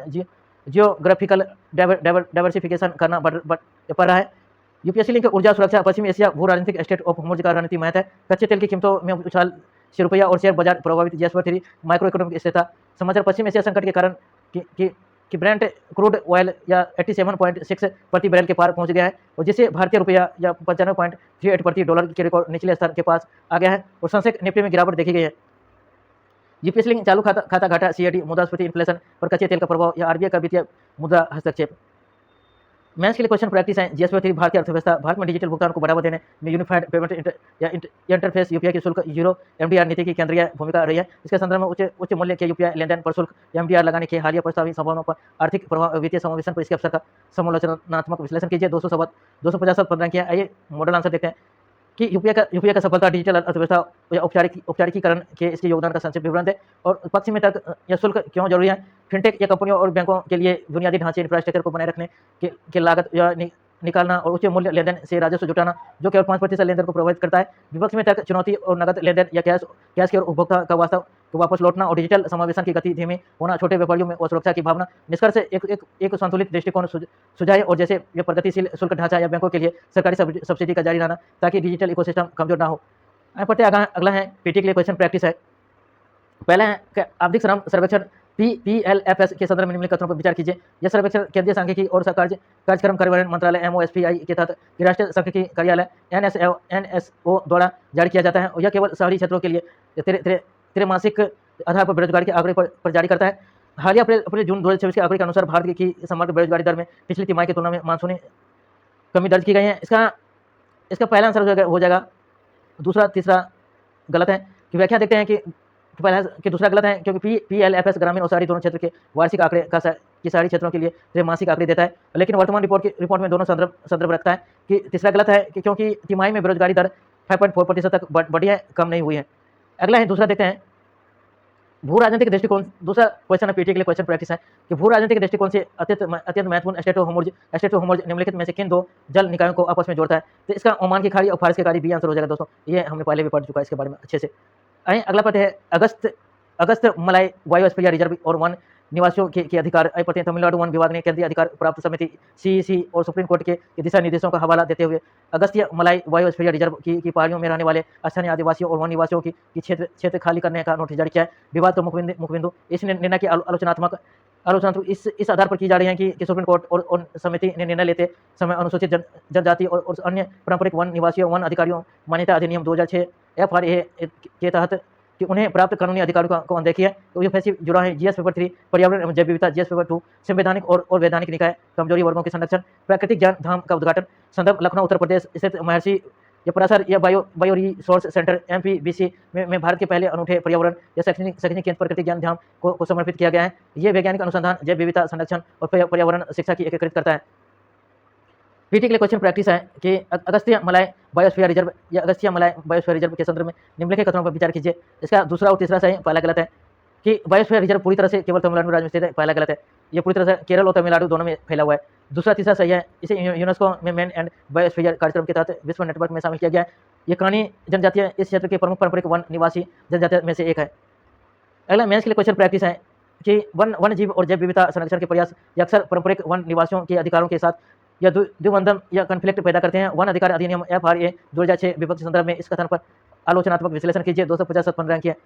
जियोग्राफिकल डाइवर्सिफिकेशन करना पड़ रहा है। यूपीएससी लिंक ऊर्जा सुरक्षा, पश्चिमी एशिया भू राजनीतिक स्टेट ऑफ होर्मुज का रणनीति महत्व है। कच्चे तेल की कीमतों में उछाल से रुपया और शेयर बाजार प्रभावित, GS पर 3 माइक्रो इकोनॉमिक स्थिरता समाचार। पश्चिम एशिया संकट के कारण कि ब्रेंट क्रूड ऑयल या 87.6 प्रति बैरल के पार पहुंच गया है, और जिससे भारतीय रुपया या 95.38 प्रति डॉलर के रिकॉर्ड निचले स्तर के पास आ गया है। और संसेक निफ्टी में गिरावट देखी गई है। यूपीएससी लिंक चालू खाता घाटा, CAD, मुद्रास्फीति, इन्फ्लेशन पर कच्चे तेल का प्रभाव या RBI का वित्तीय मुद्रा हस्तक्षेप। मैथ्स के लिए क्वेश्चन प्रैक्टिस है। GS पेपर 3 भारतीय अर्थव्यवस्था, भारत में डिजिटल भुगतान को बढ़ावा देने में यूनिफाइड पेमेंट इंटरफेस यूपीआई की शुल्क 0 MDR नीति की केंद्रीय भूमिका रही है। इसके संदर्भ में उच्च मूल्य के यूपीआई लेनदेन पर शुल्क MDR लगाने के हालिया प्रस्तावित संभावनाओं पर आर्थिक प्रभाव, वित्तीय समावेशन पर इसके अवसर का समालोचनात्मक विश्लेषण कीजिए। 250 पंद्रह किया। आइए मॉडल आंसर देखते हैं कि यूपीआई का सफलता, डिजिटल अर्थव्यवस्था या औपचारिकीकरण के इसके योगदान का संक्षिप्त विवरण दें। और पक्ष में तर्क या शुल्क क्यों जरूरी है। फिनटेक या कंपनियों और बैंकों के लिए बुनियादी ढांचे इंफ्रास्ट्रक्चर को बनाए रखने के लागत या निकालना और उच्च मूल्य लेनदेन से राजस्व जुटाना, जो केवल 5% लेनदेन को प्रभावित करता है। विपक्ष में तर्क चुनौती और नगद लेनदेन या कैश के उपभोक्ता का वास्तव को वापस लौटना और डिजिटल समावेशन की गति धीमी होना, छोटे व्यापारियों में असुरक्षा की भावना। निष्कर्ष एक संतुलित दृष्टिकोण सुझाए और जैसे यह प्रगतिशील शुल्क ढांचा या बैंकों के लिए सरकारी सब्सिडी का जारी रहना, ताकि डिजिटल इकोसिस्टम कमजोर ना हो। पढ़ते अगला है पीटी के लिए क्वेश्चन प्रैक्टिस है। पहला है आवधिक श्रम सर्वेक्षण PLFS के संदर्भ में निम्नलिखित कथनों पर विचार कीजिए। यह सर्वेक्षण केंद्रीय सांख्यिकी और कार्यक्रम कार्यान्वयन मंत्रालय MOSPI के तहत राष्ट्रीय सांख्यिकी कार्यालय NSO द्वारा जारी किया जाता है, और यह केवल शहरी क्षेत्रों के लिए त्रैमासिक आधार पर बेरोजगारी के आंकड़े पर जारी करता है। हालिया अप्रैल जून 2026 के आंकड़े के अनुसार भारत की समग्र बेरोजगारी दर में पिछली तिमाही की तुलना में मानसूनी कमी दर्ज की गई है। इसका पहला आंसर हो जाएगा। दूसरा तीसरा गलत है कि व्याख्या देखते हैं कि दूसरा गलत है, क्योंकि PLFS ग्रामीण और शहरी दोनों क्षेत्र के वार्षिक आंकड़े की शहरी क्षेत्रों के लिए त्रैमासिक आंकड़े देता है, लेकिन वर्तमान रिपोर्ट में दोनों संदर्भ रखता है। कि तीसरा गलत है कि क्योंकि तिमाही में बेरोजगारी दर 5.4% तक बढ़ी है, कम नहीं हुई है। अगला है दूसरा देखते हैं भू राजनीतिक दृष्टिकोण। दूसरा क्वेश्चन है पीटी के लिए क्वेश्चन प्रैक्टिस है कि भू राजनीतिक दृष्टिकोण से अत्यंत महत्वपूर्ण स्टेट ऑफ होर्मुज निम्नलिखित में से किन 2 जल निकायों को आपस में जोड़ता है। तो इसका ओमान की खाड़ी और फारस की खाड़ी बी आंसर हो जाएगा दोस्तों। ये हमने पहले भी पढ़ चुका है इसके बारे में अच्छे से। आइए अगला पद है अगस्त मलाई बायोस्फीयर रिजर्व और वन निवासियों के अधिकार आए पड़ते हैं। तमिलनाडु वन विभाग ने केंद्रीय अधिकार प्राप्त समिति सीईसी और सुप्रीम कोर्ट के दिशा निर्देशों का हवाला देते हुए अगस्त्य मलाई बायोस्फीयर रिजर्व की पहाड़ियों में रहने वाले स्थानीय आदिवासियों और वन निवासियों की क्षेत्र खाली करने का नोटिस जारी किया है। विवाद का मुख्य बिंदु इस निर्णय की आलोचना इस आधार पर की जा रही है कि सुप्रीम कोर्ट और समिति ने निर्णय लेते समय अनुसूचित जनजाति और अन्य पारंपरिक वन निवासियों वन अधिकारियों मान्यता अधिनियम 2006 FRA के तहत कि उन्हें प्राप्त कानूनी अधिकारों को अनदेखी है। तो ये फैसले जुड़ा है GS पेपर 3 पर्यावरण एवं जैव विविधता, GS पेपर 2 संवैधानिक और वैधानिक निकाय, कमजोरी वर्गों के संरक्षण, प्राकृतिक ज्ञान धाम का उद्घाटन, संदर्भ लखनऊ उत्तर प्रदेश स्थित महर्षि या पराशर या बायो रिसोर्स सेंटर MPBC में भारत के पहले अनूठे पर्यावरण या शैक्षणिक केंद्र प्राकृतिक ज्ञान धाम को समर्पित किया गया है। ये वैज्ञानिक अनुसंधान, जैव विविधता संरक्षण और पर्यावरण शिक्षा की एकीकृत करता है। पीटी के लिए क्वेश्चन प्रैक्टिस है कि अगस्त्य मलाई बायोस्फीयर रिजर्व या अगस्त्य मलाई बायोस्फीयर रिजर्व के संदर्भ में निम्नलिखित कथनों पर विचार कीजिए। इसका दूसरा और तीसरा सही, पहला गलत है कि बायोस्फीयर रिजर्व पूरी तरह से केवल तमिलनाडु राज्य में स्थित है, पहला गलत है। ये पूरी तरह से केरल और तमिलनाडु दोनों में फैला हुआ है। दूसरा तीसरा सही है। इसे यूनेस्को में मैन एंड बायोस्फीयर कार्यक्रम के तहत विश्व नेटवर्क में शामिल किया गया है। ये कानी जनजातियां इस क्षेत्र के प्रमुख पारंपरिक वन निवासी जनजातियों में से एक है। अगला मेंस के लिए क्वेश्चन प्रैक्टिस है कि वन जीव और जैव विविधता संरक्षण के प्रयास या अक्सर पारंपरिक वन निवासियों के अधिकारों के साथ या द्विबंधन या कन्फ्लिक्ट पैदा करते हैं। वन अधिकार अधिनियम FRA 2006 विभक्त के संदर्भ में इस कथन पर आलोचनात्मक विश्लेषण कीजिए। 250 7 रैंक है।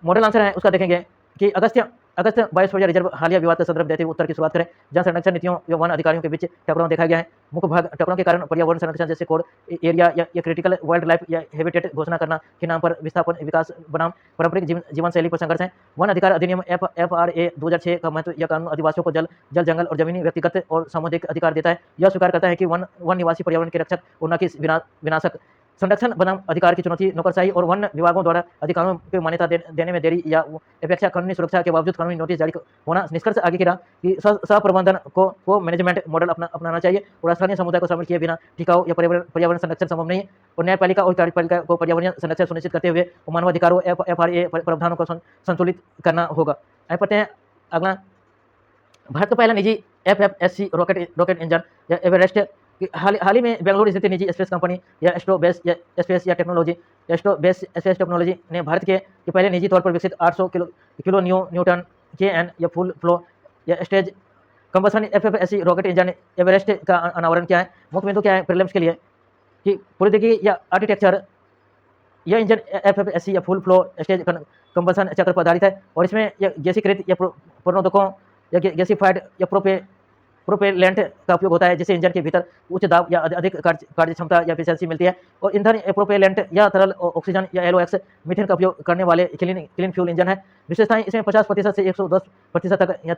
मॉडल आंसर है उसका देखेंगे कि अगस्त्य बायोस्फीयर रिजर्व हालिया विवाद का संदर्भ देते हुए उत्तर की शुरुआत करें। जन संरक्षण नीतियों या वन अधिकारियों के बीच टकराव देखा गया है। मुख्य भाग टकराव के कारण पर्यावरण संरक्षण जैसे कोड एरिया या क्रिटिकल वाइल्ड लाइफ या हैबिटेट घोषणा करना के नाम पर विस्थापन विकास बनाम पारंपरिक जीवन शैली पर संघर्ष है। वन अधिकार अधिनियम FRA 2006 का महत्व यह कानून आदिवासियों को जल जंगल और जमीनी व्यक्तिगत और सामुदायिक अधिकार देता है। यह स्वीकार करता है कि वन निवासी पर्यावरण के रक्षक और न कि विनाशक। संरक्षण बनाम अधिकार की चुनौती नौकरशाही और वन विभागों द्वारा अधिकारों को मान्यता देने में देरी या अपेक्षा कानूनी सुरक्षा के बावजूद कानूनी नोटिस जारी होना। निष्कर्ष आगे की रहा कि सहप्रबंधन को मैनेजमेंट मॉडल अपनाना चाहिए और स्थानीय समुदाय को शामिल किए बिना टिकाऊ या पर्यावरण संरक्षण संभव नहीं है। और न्यायपालिका और कार्यपालिका को पर्यावरण संरक्षण सुनिश्चित करते हुए मानवाधिकारों FRA प्रावधानों को संतुलित करना होगा। आगे पढ़ते हैं अगला। भारत का पहला निजी FFSC रॉकेट इंजन या एवरेस्ट हाल ही में बेंगलुरु स्थित निजी स्पेस कंपनी या एस्ट्रोबेस स्पेस टेक्नोलॉजी ने भारत के पहले निजी तौर पर विकसित 800 किलो न्यूटन KN या फुल फ्लो या stage combustion FFSC rocket engine Everest का अनावरण किया है। मुख्य बिंदु क्या है प्रीलिम्स के लिए कि प्रौद्योगिकी या आर्किटेक्चर, यह इंजन FFSC या फुल फ्लो स्टेज कंबसन चक्र पर आधारित है और इसमें गैसीकृत या प्रणोदकों या गैसीफाइड या प्रोपेलेंट का उपयोग होता है, जिससे इंजन के भीतर उच्च दाब या अधिक कार्य क्षमता या एफिशिएंसी मिलती है। और ईंधन प्रोपेलेंट या तरल ऑक्सीजन या LOX मीथेन का उपयोग करने वाले क्लीन फ्यूल इंजन है। विशेषताएं इसमें 50% से 110% तक या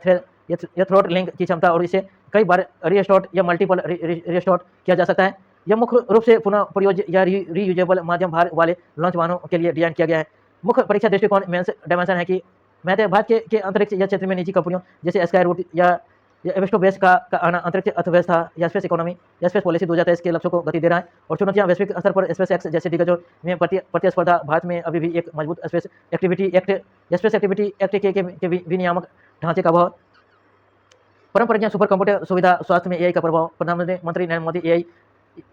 थ्रोट लिंक की क्षमता और इसे कई बार रीस्टार्ट या मल्टीपल रीस्टार्ट किया जा सकता है। यह मुख्य रूप से पुनः प्रयोज्य या रीयूजेबल माध्यम भार वाले लॉन्च वाहनों के लिए डिजाइन किया गया है। मुख्य परीक्षा दृष्टिकोण मेंस डायमेंशन है कि भारत के अंतरिक्ष या क्षेत्र में निजी कंपनियों जैसे स्काई रूट या एवेस्टोबेस का आना अंतरिक्ष अर्थव्यवस्था या स्पेस इकोनॉमी या स्पेस पॉलिसी 2023 के लक्ष्यों को गति दे रहा है। और चुनौतियां वैश्विक स्तर पर स्पेस एक्स जैसे दिग्गजों में प्रतिस्पर्धा। भारत में अभी भी एक मजबूत स्पेस एक्टिविटी एक्ट के विनियामक ढांचे का अभाव। परंपरा सुपर कंप्यूटर सुविधा, स्वास्थ्य में AI का प्रभाव। प्रधानमंत्री नरेंद्र मोदी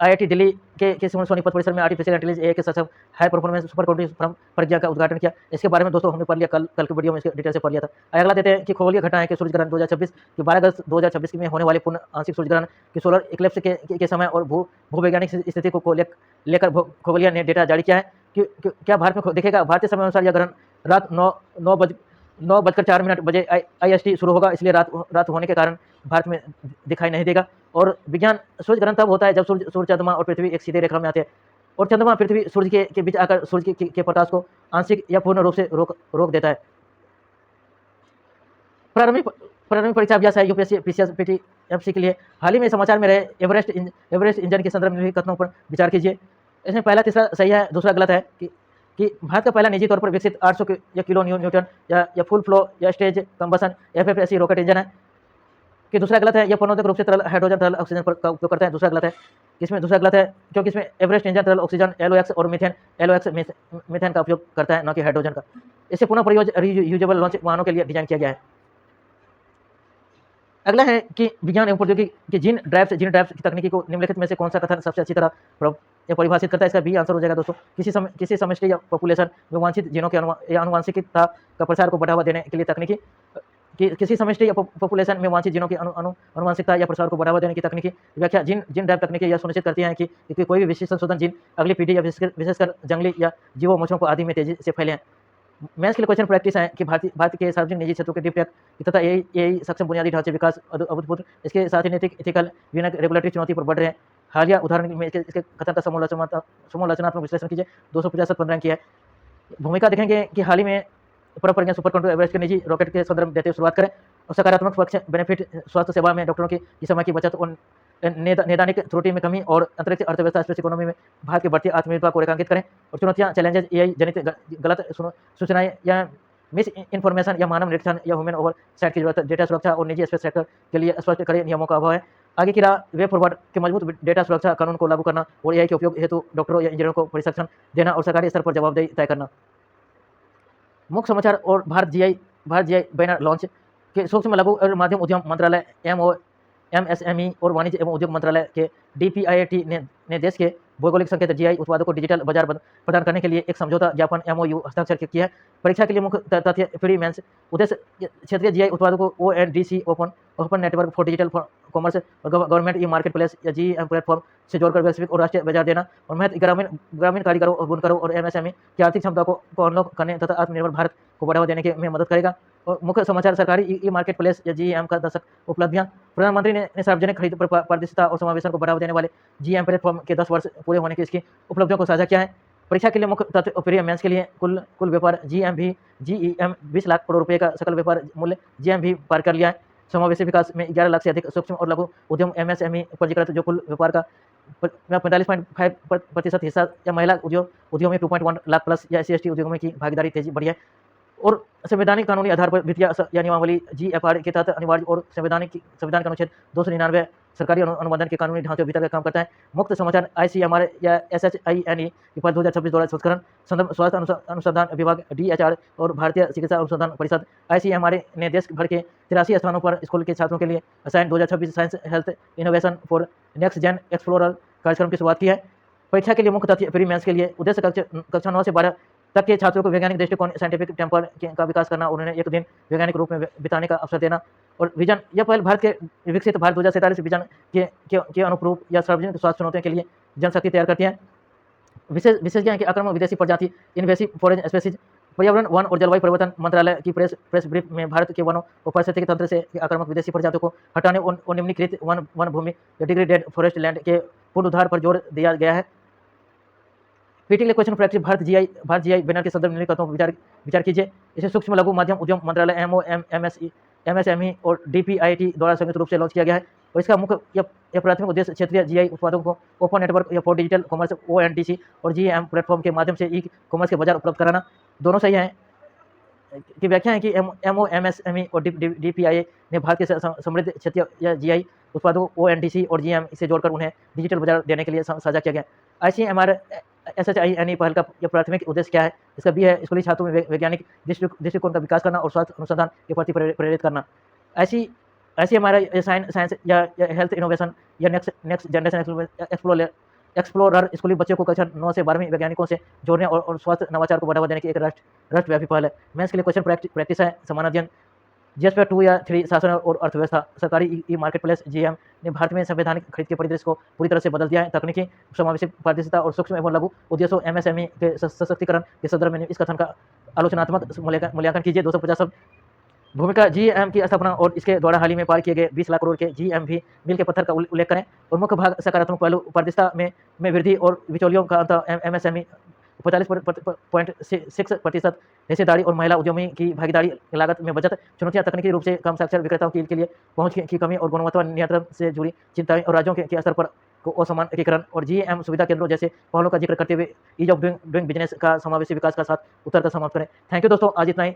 IIT दिल्ली के सोनीपत परिसर में आर्टिफिशियल इंटेलिजेंस AI के सक्षम हाई परफॉर्मेंस सुपर कंप्यूटिंग प्रज्ञा का उद्घाटन किया। इसके बारे में दोस्तों हमने पढ़ लिया, कल की वीडियो में इसके डिटेल से पढ़ लिया था। अगला देते हैं कि खगोलीय घटना है कि सूर्य ग्रहण 2026 की 12 अगस्त 2026 में होने वाले पूर्ण आंशिक सूर्य ग्रहण की सोलर इक्लिप्स के समय और भूवैज्ञानिक स्थिति को लेकर खगोलीय ने डेटा जारी किया है कि क्या भारत में दिखेगा। भारतीय समय अनुसार यह ग्रहण रात 9:04 बजे IST शुरू होगा, इसलिए रात होने के कारण भारत में दिखाई नहीं देगा। और विज्ञान सूर्य ग्रहण तब होता है जब सूर्य चंद्रमा और पृथ्वी एक सीधे रेखा में आते हैं और चंद्रमा पृथ्वी सूर्य के बीच आकर सूर्य के प्रकाश को आंशिक या पूर्ण रूप से रोक देता है। प्रारंभिक परीक्षा अभ्यास है UPSC PCS PTFC के लिए। हाल ही में समाचार में रहे एवरेस्ट इंजन के संदर्भ में कथनों पर विचार कीजिए। इसमें पहला तीसरा सही है, दूसरा गलत है कि भारत का पहला निजी तौर पर विकसित 800 किलो न्यूटन या फुल फ्लो या stage combustion FFSC rocket engine है कि दूसरा गलत है। यह प्रणोदक रूप से तरल हाइड्रोजन तरल ऑक्सीजन का उपयोग करता है, दूसरा गलत है। इसमें दूसरा गलत है क्योंकि इसमें एवरेस्ट इंजन तरल ऑक्सीजन LOX और मीथेन का उपयोग करता है, न कि हाइड्रोजन का। इसे पुनः प्रयोज्य रीयूजेबल लॉन्च वाहनों के लिए डिजाइन किया गया है। अगला है कि विज्ञान एवं प्रौद्योगिकी की जीन ड्राइव्स की तकनीकी को निम्नलिखित में से कौन सा कथन सबसे अच्छी तरह परिभाषित करता है। इसका B आंसर हो जाएगा दोस्तों। किसी समष्टि या पॉपुलेशन में वांछित जीनों के आनुवांशिकता का प्रसार को बढ़ावा देने के लिए तकनीकी कि किसी समष्टि या पॉपुलेशन में वांछित जीनों की अनुवांशिकता या प्रसार को बढ़ावा देने की तकनीकी व्याख्या जीन ड्राइव तकनीकें यह सुनिश्चित करती हैं कि कोई भी विशिष्ट संशोधन जीन अगली पीढ़ी या विशेषकर जंगली या जीवों मछुओं को आदि में तेजी से फैले हैं। मेंस के लिए क्वेश्चन प्रैक्टिस है कि भारत के सार्वजनिक निजी क्षेत्रों के डीप टेक तथा यही सक्षम बुनियादी ढांचे विकास अभूतपूर्व, इसके साथ ही नैतिक इथिकल रेगुलेटरी चुनौती पर बढ़ रहे हैं। हालिया उदाहरण में इसके कथन का समालोचनात्मक विश्लेषण कीजिए। 250 15 की है। भूमिका देखेंगे कि हाल ही में परंपरागत सुपर कंट्रोल एवरेस्ट के निजी रॉकेट के संदर्भ देते हुए शुरुआत करें और सकारात्मक पक्ष बेनिफिट स्वास्थ्य सेवा में डॉक्टरों की समय की बचत और नैदानिक त्रुटि में कमी और अंतरिक्ष अर्थव्यवस्था स्पेस इकोनॉमी में भारत के बढ़ती आत्मनिर्भरता को रेखांकित करें और चुनौतियां चैलेंजेस एआई जनित गलत सूचनाएं या मिस इन्फॉर्मेशन या मानव निरीक्षण या ह्यूमन ओवर साइट की जरूरत, डेटा सुरक्षा और निजी स्पेस सेक्टर के लिए स्पष्ट कड़े नियमों का अभाव है। आगे की राह वे फॉरवर्ड के मजबूत डेटा सुरक्षा कानून को लागू करना और एआई के उपयोग हेतु डॉक्टरों या इंजीनियरों को प्रशिक्षण देना और सरकारी स्तर पर जवाबदेही तय करना। मुख्य समाचार और भारत जीआई बैनर लॉन्च के सूक्ष्म लघु और मध्यम उद्यम मंत्रालय एमएसएमई और वाणिज्य एवं उद्योग मंत्रालय के डीपीआईटी ने देश के भौगोलिक संकेत जीआई उत्पादों को डिजिटल बाजार प्रदान करने के लिए एक समझौता ज्ञापन एमओयू हस्ताक्षर किया है। परीक्षा के लिए मुख्य तथ्य प्री मेंस उद्देश्य क्षेत्रीय जीआई उत्पादों को ONDC open network for digital commerce और गवर्नमेंट ई मार्केट प्लेस या जीईएम प्लेटफॉर्म से जोड़कर वैश्विक और राष्ट्रीय बाजार देना और महत्व ग्रामीण कारीगरों और बुनकरों और एमएसएमई की आर्थिक क्षमता को अनलॉक करने तथा आत्मनिर्भर भारत को बढ़ावा देने में मदद करेगा। और मुख्य समाचार सरकारी ई मार्केट प्लेस या जीईएम का दशक उपलब्धियां। प्रधानमंत्री ने सार्वजनिक खरीद पर पारदर्शिता और समावेशन को बढ़ावा देने वाले जीईएम प्लेटफॉर्म के 10 वर्ष पूरे होने की इसकी उपलब्धियों को साझा किया है। परीक्षा के लिए मुख्य तथ्य और प्री मेंस के लिए कुल व्यापार जीईएम 20 लाख करोड़ रुपए का सकल व्यापार मूल्य जीएम भी पार कर लिया है। समावेशी विकास में 11 लाख से अधिक सूक्ष्म और लघु उद्यम एमएसएमई पंजीकृत जो कुल व्यापार का 45.5% हिस्सा या महिला उद्योगों में 2.1 लाख प्लस या SC ST उद्योगों में की भागीदारी तेजी बढ़ी है। और संवैधानिक कानूनी आधार पर वित्तीय या नियमावली जीएफआर के तहत अनिवार्य और संविधान का अनुच्छेद 299 सरकारी अनुमोदन के कानूनी ढांचे भीतर का काम करता है। मुक्त समाचार ICMR या SHINE के पास 2026 द्वारा संस्करण संदर्भ स्वास्थ्य अनुसंधान विभाग DHR और भारतीय चिकित्सा अनुसंधान परिषद ICMR ने देश भर के 83 स्थानों पर स्कूल के छात्रों के लिए असाइन 2026 science health innovation for next gen explorer कार्यक्रम की शुरुआत की है। परीक्षा के लिए मुख्य तथ्य प्री मेंस के लिए उद्देश्य कक्षा 9 से 12 तक के छात्रों को वैज्ञानिक दृष्टिकोण साइंटिफिक टेम्पर का विकास करना, उन्हें एक दिन वैज्ञानिक रूप में बिताने का अवसर देना और विजन यह पहल भारत के विकसित भारत 2047 विजन के अनुरूप या सार्वजनिक स्वास्थ्य चुनौतियों के लिए जनशक्ति तैयार करती है। विशेषज्ञ की आक्रामक विदेशी प्रजाति इन्वेसिव फॉरेन स्पीसीज। पर्यावरण वन और जलवायु परिवर्तन मंत्रालय की प्रेस ब्रीफ में भारत के वनों और पारिस्थितिकी तंत्र से आक्रामक विदेशी प्रजातियों को हटाने और निम्नीकृत वन भूमि या डिग्रेडेड फॉरेस्ट लैंड के पुनरुद्धार पर जोर दिया गया है। पीटी के लिए question practice Bharat GI banner के संदर्भ में निम्नलिखित पर विचार कीजिए। इसे सूक्ष्म लघु मध्यम उद्यम मंत्रालय एमएसएमई और डीपीआईटी द्वारा संयुक्त रूप से लॉन्च किया गया है और इसका मुख्य या प्राथमिक उद्देश्य क्षेत्रीय जीआई उत्पादों को ओपन नेटवर्क या फॉर डिजिटल कॉमर्स ONDC और जीएम प्लेटफॉर्म के माध्यम से ई कॉमर्स के बाजार उपलब्ध कराना। दोनों सही हैं। की व्याख्या है कि MOMSME और DPIA ने भारत के समृद्ध क्षेत्रीय या जीआई उत्पादों ONDC और जीएम से जोड़कर उन्हें डिजिटल बाजार देने के लिए साझा किया गया। ICMR SHINE पहल का यह प्राथमिक उद्देश्य क्या है? इसका बी है स्कूली छात्रों में वैज्ञानिक दृष्टिकोण का विकास करना और स्वास्थ्य अनुसंधान के प्रति प्रेरित करना। ICMR साइंस या हेल्थ इनोवेशन या नेक्स्ट जनरेशन एक्सप्लोरर स्कूली बच्चों को कक्षा 9 से 12वीं वैज्ञानिकों से जोड़ने और स्वास्थ्य नवाचार को बढ़ावा देने की एक राष्ट्रव्यापी पहल है। मेंस के लिए क्वेश्चन प्रैक्टिस है समान अध्ययन। GSP 2 या 3 शासन और अर्थव्यवस्था। सरकारी ई मार्केट प्लेस जीएम ने भारत में संवैधानिक खरीद के परिदृश्य को पूरी तरह से बदल दिया है। तकनीकी समावेशी पारदर्शिता और सूक्ष्म एवं लघु उद्देश्यों MSME के सशक्तिकरण के संदर्भ में इस कथन का आलोचनात्मक मूल्यांकन कीजिए। 250 शब्द। भूमिका जीएम की स्थापना और इसके द्वारा हाल ही में पार किए गए 20 लाख करोड़ के जीएम भी मिल के पत्थर का उल्लेख करें और मुख्य भाग सकारात्मक पहलू पारदर्शिता में वृद्धि और बिचौलियों का अंत MSME 45.6% हिस्सेदारी और महिला उद्यमी की भागीदारी लागत में बचत। चुनौतियां तकनीकी रूप से कम साक्षर विक्रेताओं के लिए पहुंच की कमी और गुणवत्ता नियंत्रण से जुड़ी चिंताएं और राज्यों के स्तर पर असमान एकीकरण और जीएम सुविधा केंद्रों जैसे पहलों का जिक्र करते हुए ईज ऑफ डूइंग बिजनेस का समावेशी विकास का साथ उत्तर का समाप्त करें। थैंक यू दोस्तों, आज इतना ही।